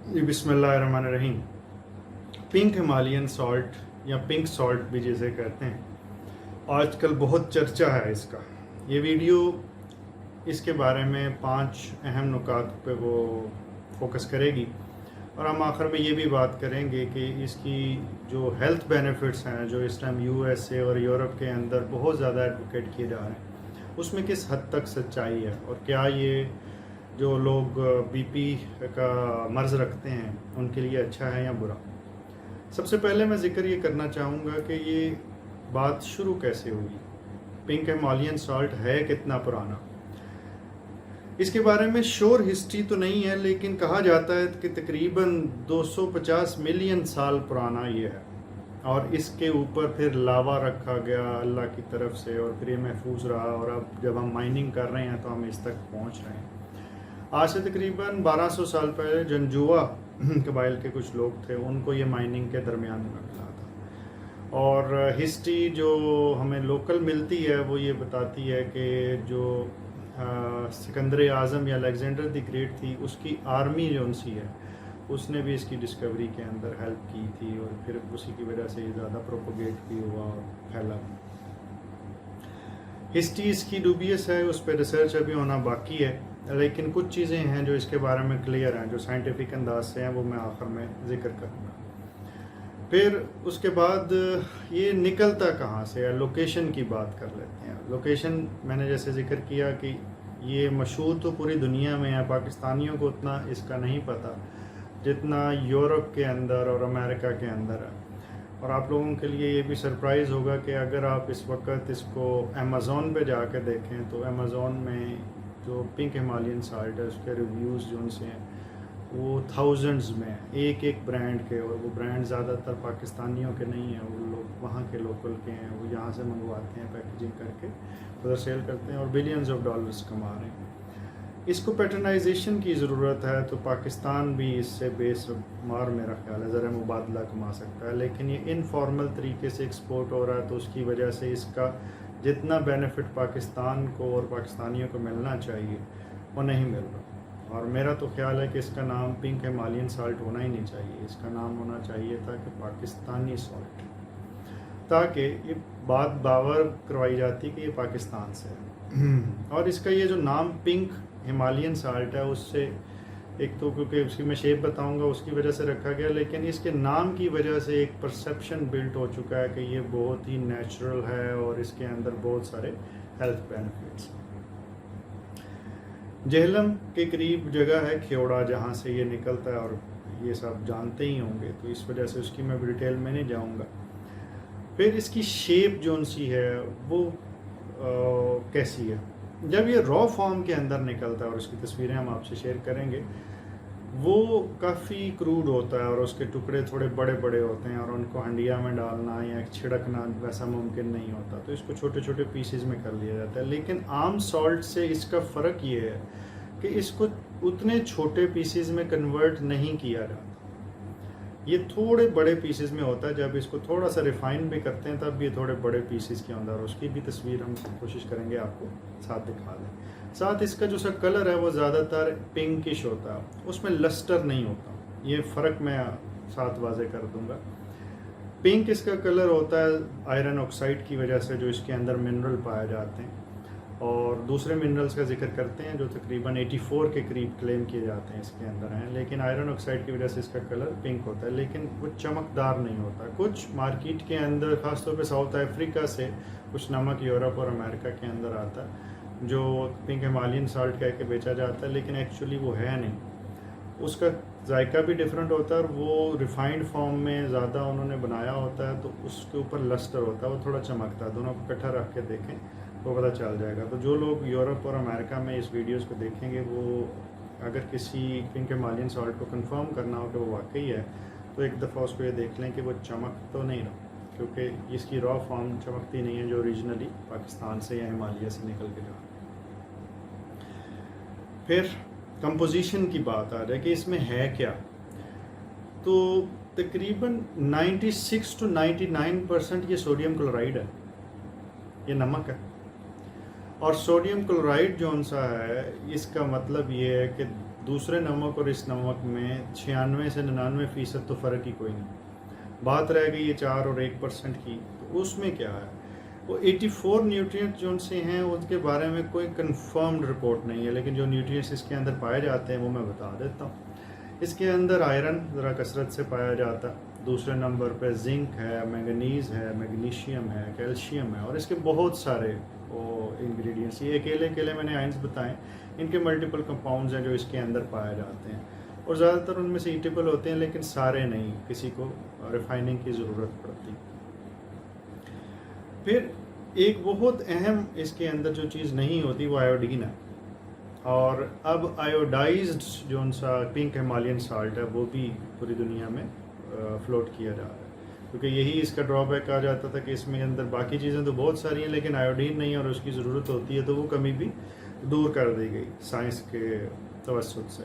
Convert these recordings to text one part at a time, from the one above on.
जी बिस्मिल्लाहिर्रहमानिर्रहीम। Pink Himalayan salt या pink salt भी जिसे कहते हैं, आजकल बहुत चर्चा है इसका। ये वीडियो इसके बारे में 5 अहम नुकात पे वो फोकस करेगी और हम आखिर में ये भी बात करेंगे कि इसकी जो हेल्थ बेनिफिट्स हैं, जो इस टाइम यूएसए और यूरोप के अंदर बहुत ज़्यादा एडवोकेट किए जा रहे हैं, उसमें किस हद तक सच्चाई है और क्या ये जो लोग बीपी का मर्ज़ रखते हैं उनके लिए अच्छा है या बुरा। सबसे पहले मैं ज़िक्र ये करना चाहूँगा कि ये बात शुरू कैसे हुई। पिंक हिमालयन सॉल्ट है कितना पुराना, इसके बारे में श्योर हिस्ट्री तो नहीं है, लेकिन कहा जाता है कि तकरीबन 250 मिलियन साल पुराना ये है और इसके ऊपर फिर लावा रखा गया अल्लाह की तरफ से और फिर ये महफूज रहा और अब जब हम माइनिंग कर रहे हैं तो हम इस तक पहुंच रहे हैं। आज से तकरीबन 1200 साल पहले जंजुआ कबाइल के कुछ लोग थे, उनको ये माइनिंग के दरमियान में मिला था। और हिस्ट्री जो हमें लोकल मिलती है वो ये बताती है कि जो सिकंदर आज़म या अलेक्जेंडर द ग्रेट थी, उसकी आर्मी जो उनसी है उसने भी इसकी डिस्कवरी के अंदर हेल्प की थी और फिर उसी की वजह से ये ज़्यादा प्रोपोगेट भी हुआ और फैला। हिस्ट्री इसकी डूबियस है, उस पर रिसर्च अभी होना बाकी है, लेकिन कुछ चीज़ें हैं जो इसके बारे में क्लियर हैं, जो साइंटिफिक अंदाज से हैं, वो मैं आखिर में ज़िक्र करूँगा। फिर उसके बाद ये निकलता कहाँ से है, लोकेशन की बात कर लेते हैं। लोकेशन मैंने जैसे ज़िक्र किया कि ये मशहूर तो पूरी दुनिया में है, पाकिस्तानियों को उतना इसका नहीं पता जितना यूरोप के अंदर और अमेरिका के अंदर है। और आप लोगों के लिए ये भी सरप्राइज़ होगा कि अगर आप इस वक्त इसको अमेज़ॉन पे जाकर देखें तो अमेज़ॉन में जो पिंक हिमालयन सॉल्ट है उसके रिव्यूज़ जो उनसे हैं वो थाउजेंड्स में हैं, एक एक ब्रांड के। और वो ब्रांड ज़्यादातर पाकिस्तानियों के नहीं हैं, वो लोग वहाँ के लोकल के हैं, वो यहाँ से मंगवाते हैं, पैकेजिंग करके उधर सेल करते हैं और बिलियंस ऑफ डॉलर्स कमा रहे हैं। इसको पैटर्नाइजेशन की ज़रूरत है, तो पाकिस्तान भी इससे बेशुमार मेरा ख्याल है ज़रा मुबादला कमा सकता है, लेकिन ये इनफॉर्मल तरीके से एक्सपोर्ट हो रहा है, तो उसकी वजह से इसका जितना बेनिफिट पाकिस्तान को और पाकिस्तानियों को मिलना चाहिए वो नहीं मिल रहा। और मेरा तो ख्याल है कि इसका नाम पिंक हिमालयन सॉल्ट होना ही नहीं चाहिए, इसका नाम होना चाहिए था कि पाकिस्तानी सॉल्ट, ताकि ये बात बावर करवाई जाती कि ये पाकिस्तान से है। और इसका ये जो नाम पिंक हिमालयन सॉल्ट है, उससे एक तो क्योंकि उसकी मैं शेप बताऊंगा उसकी वजह से रखा गया, लेकिन इसके नाम की वजह से एक परसेप्शन बिल्ट हो चुका है कि ये बहुत ही नेचुरल है और इसके अंदर बहुत सारे हेल्थ बेनिफिट्स। जेहलम के करीब जगह है खेवड़ा जहाँ से ये निकलता है और ये सब जानते ही होंगे, तो इस वजह से उसकी मैं डिटेल में नहीं जाऊँगा। फिर इसकी शेप जो सी है वो कैसी है, जब ये रॉ फॉर्म के अंदर निकलता है और उसकी तस्वीरें हम आपसे शेयर करेंगे, वो काफ़ी क्रूड होता है और उसके टुकड़े थोड़े बड़े बड़े होते हैं और उनको हंडिया में डालना या छिड़कना वैसा मुमकिन नहीं होता, तो इसको छोटे छोटे पीसेस में कर लिया जाता है। लेकिन आम सॉल्ट से इसका फ़र्क ये है कि इसको उतने छोटे पीसेस में कन्वर्ट नहीं किया जाता, ये थोड़े बड़े पीसेस में होता है। जब इसको थोड़ा सा रिफाइन भी करते हैं तब ये थोड़े बड़े पीसेस के अंदर, उसकी भी तस्वीर हम कोशिश करेंगे आपको साथ दिखा दें। साथ इसका जो सा कलर है वो ज़्यादातर पिंकिश होता है, उसमें लस्टर नहीं होता, ये फ़र्क मैं साथ वाज़े कर दूंगा। पिंक इसका कलर होता है आयरन ऑक्साइड की वजह से, जो इसके अंदर मिनरल पाए जाते हैं, और दूसरे मिनरल्स का जिक्र करते हैं जो तकरीबन 84 के करीब क्लेम किए जाते हैं इसके अंदर हैं, लेकिन आयरन ऑक्साइड की वजह से इसका कलर पिंक होता है, लेकिन वो चमकदार नहीं होता। कुछ मार्केट के अंदर ख़ासतौर पे साउथ अफ्रीका से कुछ नमक यूरोप और अमेरिका के अंदर आता है जो पिंक हिमालयन सॉल्ट कह के बेचा जाता है, लेकिन एक्चुअली वो है नहीं, उसका जायका भी डिफरेंट होता है और वो रिफाइंड फॉर्म में ज़्यादा उन्होंने बनाया होता है, तो उसके ऊपर लस्टर होता है, वो थोड़ा चमकता है। दोनों को इकट्ठा रख के देखें तो पता चल जाएगा। तो जो लोग यूरोप और अमेरिका में इस वीडियोस को देखेंगे, वो अगर किसी पिंक हिमालयन सॉल्ट को कंफर्म करना हो कि वो वाकई है, तो एक दफ़ा उसको ये देख लें कि वो चमक तो नहीं रहा, क्योंकि इसकी रॉ फॉर्म चमकती नहीं है जो ओरिजिनली पाकिस्तान से या हिमालय से निकल के जा। फिर कंपोजिशन की बात आ जाए कि इसमें है क्या, तो तकरीबन 96 to 99% ये सोडियम क्लोराइड है, ये नमक है। और सोडियम क्लोराइड जो सा है, इसका मतलब ये है कि दूसरे नमक और इस नमक में 96 से 99% तो फ़र्क ही कोई नहीं। बात रह गई ये 4 और 1% की, तो उसमें क्या है, वो 84 न्यूट्रिएंट जो उनसे हैं उनके बारे में कोई कंफर्म्ड रिपोर्ट नहीं है, लेकिन जो न्यूट्रिएंट्स इसके अंदर पाए जाते हैं वो मैं बता देता हूँ। इसके अंदर आयरन ज़रा कसरत से पाया जाता है, दूसरे नंबर पे जिंक है, मैंगनीज़ है, मैग्नीशियम है, कैल्शियम है, और इसके बहुत सारे वो इंग्रेडिएंट्स, ये अकेले मैंने आइंस बताएं, इनके मल्टीपल कंपाउंड्स हैं जो इसके अंदर पाए जाते हैं, और ज़्यादातर उनमें से ईटेबल होते हैं, लेकिन सारे नहीं, किसी को रिफाइनिंग की ज़रूरत पड़ती। फिर एक बहुत अहम इसके अंदर जो चीज़ नहीं होती वो आयोडीन है, और अब आयोडाइज्ड जो सा पिंक हिमालयन साल्ट है वो भी पूरी दुनिया में फ्लोट किया जा रहा है, क्योंकि यही इसका ड्रॉबैक आ जाता था कि इसमें अंदर बाकी चीज़ें तो बहुत सारी हैं लेकिन आयोडीन नहीं है और उसकी ज़रूरत होती है, तो वो कमी भी दूर कर दी गई साइंस के तवस्सुत से।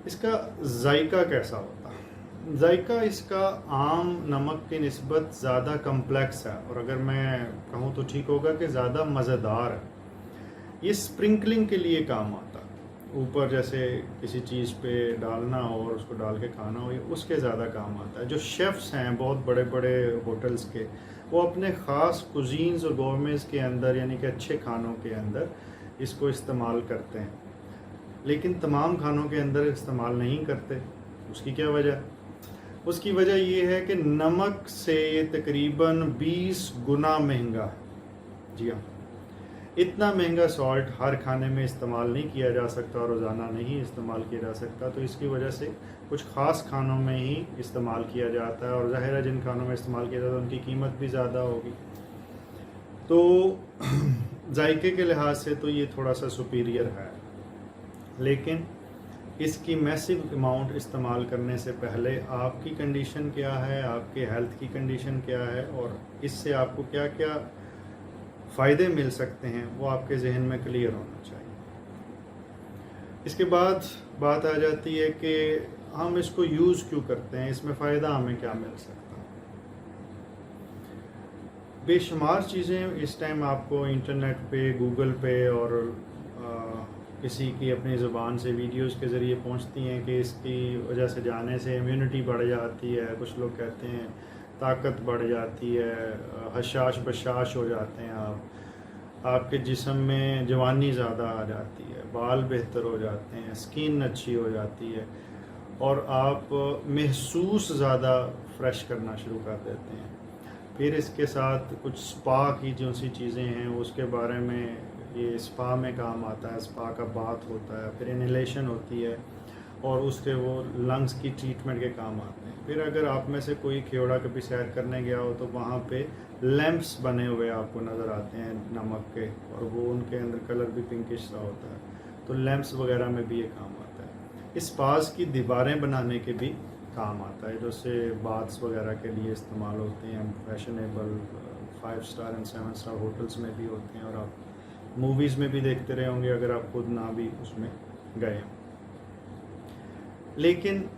इसका जायका कैसा होता है? जायका इसका आम नमक की निस्बत ज़्यादा कम्प्लेक्स है, और अगर मैं कहूँ तो ठीक होगा कि ज़्यादा मज़ेदार है। ये स्प्रिंकलिंग के लिए काम आता है, ऊपर जैसे किसी चीज़ पे डालना हो और उसको डाल के खाना हो, ये उसके ज़्यादा काम आता है। जो शेफ़्स हैं बहुत बड़े बड़े होटल्स के, वो अपने ख़ास कुजीन्स और गौरमेज़ के अंदर, यानी कि अच्छे खानों के अंदर इसको इस्तेमाल करते हैं, लेकिन तमाम खानों के अंदर इस्तेमाल नहीं करते। उसकी क्या वजह? उसकी वजह ये है कि नमक से ये तकरीबन 20 गुना महंगा है। जी हाँ, इतना महंगा सॉल्ट हर खाने में इस्तेमाल नहीं किया जा सकता और रोज़ाना नहीं इस्तेमाल किया जा सकता, तो इसकी वजह से कुछ ख़ास खानों में ही इस्तेमाल किया जाता है, और ज़ाहिर है जिन खानों में इस्तेमाल किया जाता है उनकी कीमत भी ज़्यादा होगी। तो जायके के लिहाज से तो ये थोड़ा सा सुपीरियर है, लेकिन इसकी मैसिव अमाउंट इस्तेमाल करने से पहले आपकी कंडीशन क्या है, आपके हेल्थ की कंडीशन क्या है, और इससे आपको क्या क्या फ़ायदे मिल सकते हैं, वो आपके जहन में क्लियर होना चाहिए। इसके बाद बात आ जाती है कि हम इसको यूज़ क्यों करते हैं, इसमें फ़ायदा हमें क्या मिल सकता है। बेशुमार चीज़ें इस टाइम आपको इंटरनेट पे, गूगल पे और किसी की अपनी ज़ुबान से वीडियोस के ज़रिए पहुंचती हैं कि इसकी वजह से जाने से इम्यूनिटी बढ़ जाती है, कुछ लोग कहते हैं ताकत बढ़ जाती है, हशाश बशाश हो जाते हैं आपके जिस्म में जवानी ज़्यादा आ जाती है, बाल बेहतर हो जाते हैं, स्किन अच्छी हो जाती है, और आप महसूस ज़्यादा फ्रेश करना शुरू कर देते हैं। फिर इसके साथ कुछ स्पा की जो सी चीज़ें हैं उसके बारे में, ये स्पा में काम आता है, स्पा का बाथ होता है, फिर इनहेलेशन होती है, और उसके वो लंग्स की ट्रीटमेंट के काम आते हैं। फिर अगर आप में से कोई खेवड़ा कभी सैर करने गया हो तो वहाँ पे लैंप्स बने हुए आपको नज़र आते हैं नमक के, और वो उनके अंदर कलर भी पिंकिश सा होता है, तो लैंप्स वगैरह में भी ये काम आता है। स्पास की दीवारें बनाने के भी काम आता है, जैसे बाथ्स वगैरह के लिए इस्तेमाल होते हैं, fashionable 5 star and 7 star hotels में भी होते हैं, और आप मूवीज़ में भी देखते रहे होंगे अगर आप खुद ना भी उसमें गए हों। लेकिन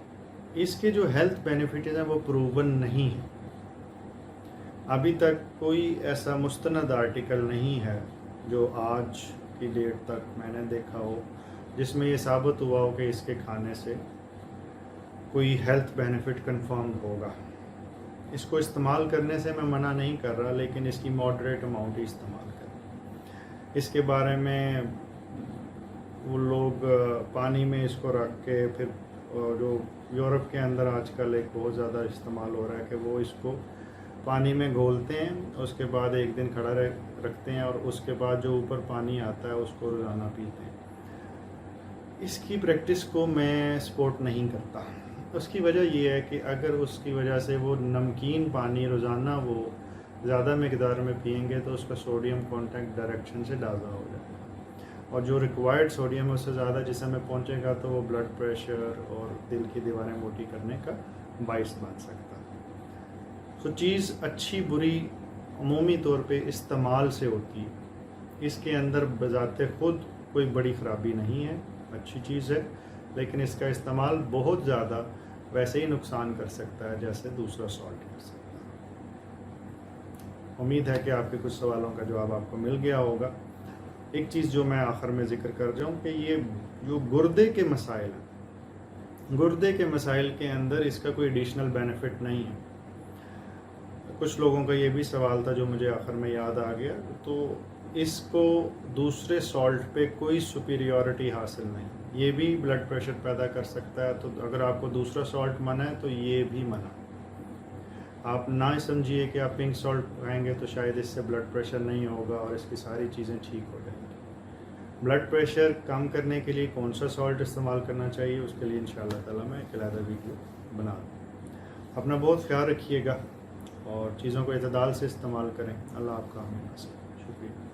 इसके जो हेल्थ बेनिफिट्स हैं वो प्रूवन नहीं है। अभी तक कोई ऐसा मुस्तनद आर्टिकल नहीं है जो आज की डेट तक मैंने देखा हो जिसमें ये साबित हुआ हो कि इसके खाने से कोई हेल्थ बेनिफिट कंफर्म होगा। इसको इस्तेमाल करने से मैं मना नहीं कर रहा, लेकिन इसकी मॉडरेट अमाउंट ही इस्तेमाल करें। इसके बारे में वो लोग पानी में इसको रख के, फिर जो यूरोप के अंदर आजकल एक बहुत ज़्यादा इस्तेमाल हो रहा है कि वो इसको पानी में घोलते हैं, उसके बाद एक दिन खड़ा रखते हैं, और उसके बाद जो ऊपर पानी आता है उसको रोज़ाना पीते हैं। इसकी प्रैक्टिस को मैं सपोर्ट नहीं करता। उसकी वजह ये है कि अगर उसकी वजह से वो नमकीन पानी रोज़ाना वो ज़्यादा मकदार में पिएंगे तो उसका सोडियम कॉन्टेंट डायरेक्शन से ज़्यादा हो जाएगा, और जो रिक्वायर्ड सोडियम है उससे ज़्यादा जिसम में पहुँचेगा तो वो ब्लड प्रेशर और दिल की दीवारें मोटी करने का बाइस बन सकता है। तो चीज़ अच्छी बुरी अमूमी तौर पे इस्तेमाल से होती है, इसके अंदर बजाते खुद कोई बड़ी ख़राबी नहीं है, अच्छी चीज़ है, लेकिन इसका इस्तेमाल बहुत ज़्यादा वैसे ही नुकसान कर सकता है जैसे दूसरा सॉल्ट कर सकता है। उम्मीद है कि आपके कुछ सवालों का जवाब आपको मिल गया होगा, ایک چیز جو میں آخر میں ذکر کر جاؤں کہ یہ جو گردے کے مسائل ہیں، گردے کے مسائل کے اندر اس کا کوئی ایڈیشنل بینیفٹ نہیں ہے. کچھ لوگوں کا یہ بھی سوال تھا جو مجھے آخر میں یاد آ گیا، تو اس کو دوسرے سالٹ پہ کوئی سپیریورٹی حاصل نہیں. یہ بھی بلڈ پریشر پیدا کر سکتا ہے، تو اگر آپ کو دوسرا سالٹ منع ہے تو یہ بھی منع. آپ نہ سمجھیے کہ آپ پنک سالٹ کھائیں گے تو شاید اس سے بلڈ پریشر نہیں ہوگا اور اس کی ساری چیزیں ٹھیک ہو جائیں گی. بلڈ پریشر کم کرنے کے لیے کون سا سالٹ استعمال کرنا چاہیے، اس کے لیے انشاءاللہ تعالی میں ایک علیحدہ ویڈیو بنا دوں. اپنا بہت خیال رکھیے گا اور چیزوں کو اعتدال سے استعمال کریں. اللہ آپ کا حامل ناصر. شکریہ.